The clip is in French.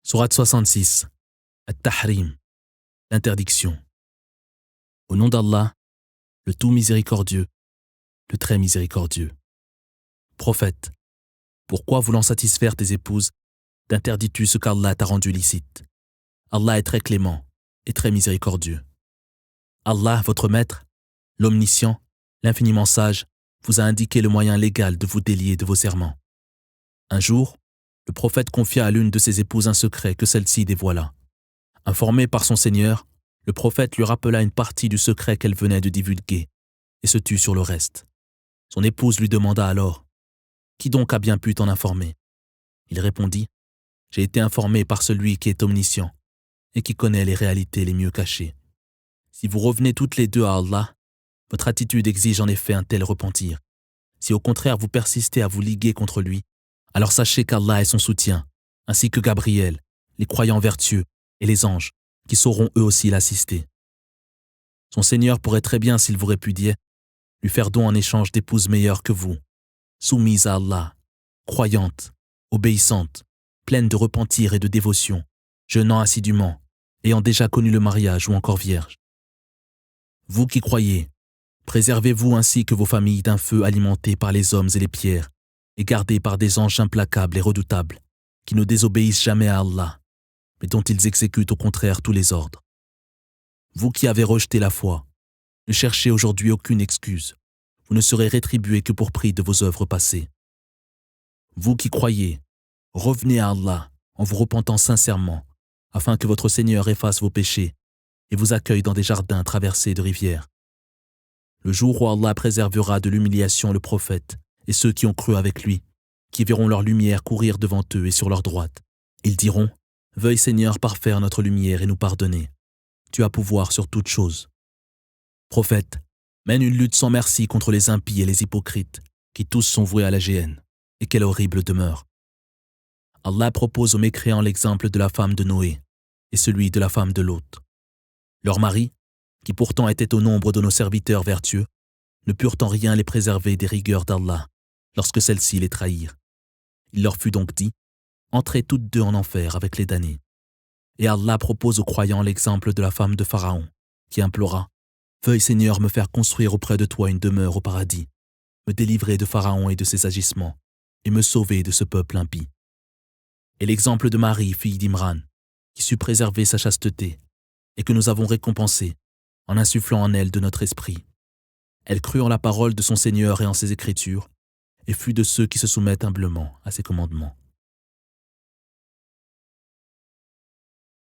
Sourate 66, At-Tahrim, l'interdiction. Au nom d'Allah, le tout miséricordieux, le très miséricordieux. Prophète, pourquoi voulant satisfaire tes épouses, t'interdis-tu ce qu'Allah t'a rendu licite? Allah est très clément et très miséricordieux. Allah, votre maître, l'omniscient, l'infiniment sage, vous a indiqué le moyen légal de vous délier de vos serments. Un jour, le prophète confia à l'une de ses épouses un secret que celle-ci dévoila. Informé par son Seigneur, le prophète lui rappela une partie du secret qu'elle venait de divulguer et se tut sur le reste. Son épouse lui demanda alors « Qui donc a bien pu t'en informer ?» Il répondit « J'ai été informé par celui qui est omniscient et qui connaît les réalités les mieux cachées. Si vous revenez toutes les deux à Allah, votre attitude exige en effet un tel repentir. Si au contraire vous persistez à vous liguer contre lui, alors sachez qu'Allah est son soutien, ainsi que Gabriel, les croyants vertueux et les anges, qui sauront eux aussi l'assister. Son Seigneur pourrait très bien, s'il vous répudiait, lui faire don en échange d'épouses meilleures que vous, soumises à Allah, croyantes, obéissantes, pleines de repentir et de dévotion, jeûnant assidûment, ayant déjà connu le mariage ou encore vierges. Vous qui croyez, préservez-vous ainsi que vos familles d'un feu alimenté par les hommes et les pierres, et gardés par des anges implacables et redoutables, qui ne désobéissent jamais à Allah, mais dont ils exécutent au contraire tous les ordres. Vous qui avez rejeté la foi, ne cherchez aujourd'hui aucune excuse, vous ne serez rétribués que pour prix de vos œuvres passées. Vous qui croyez, revenez à Allah en vous repentant sincèrement, afin que votre Seigneur efface vos péchés et vous accueille dans des jardins traversés de rivières. Le jour où Allah préservera de l'humiliation le prophète et ceux qui ont cru avec lui, qui verront leur lumière courir devant eux et sur leur droite. Ils diront « Veuille Seigneur parfaire notre lumière et nous pardonner. Tu as pouvoir sur toutes choses. » Prophète, mène une lutte sans merci contre les impies et les hypocrites, qui tous sont voués à la géhenne, et quelle horrible demeure. Allah propose aux mécréants l'exemple de la femme de Noé et celui de la femme de Lot. Leurs maris, qui pourtant étaient au nombre de nos serviteurs vertueux, ne purent en rien les préserver des rigueurs d'Allah, lorsque celles-ci les trahirent. Il leur fut donc dit, entrez toutes deux en enfer avec les damnés. Et Allah propose aux croyants l'exemple de la femme de Pharaon, qui implora, veuille Seigneur me faire construire auprès de toi une demeure au paradis, me délivrer de Pharaon et de ses agissements, et me sauver de ce peuple impie. Et l'exemple de Marie, fille d'Imran, qui sut préserver sa chasteté, et que nous avons récompensée, en insufflant en elle de notre esprit. Elle crut en la parole de son Seigneur et en ses écritures, et fut de ceux qui se soumettent humblement à ses commandements.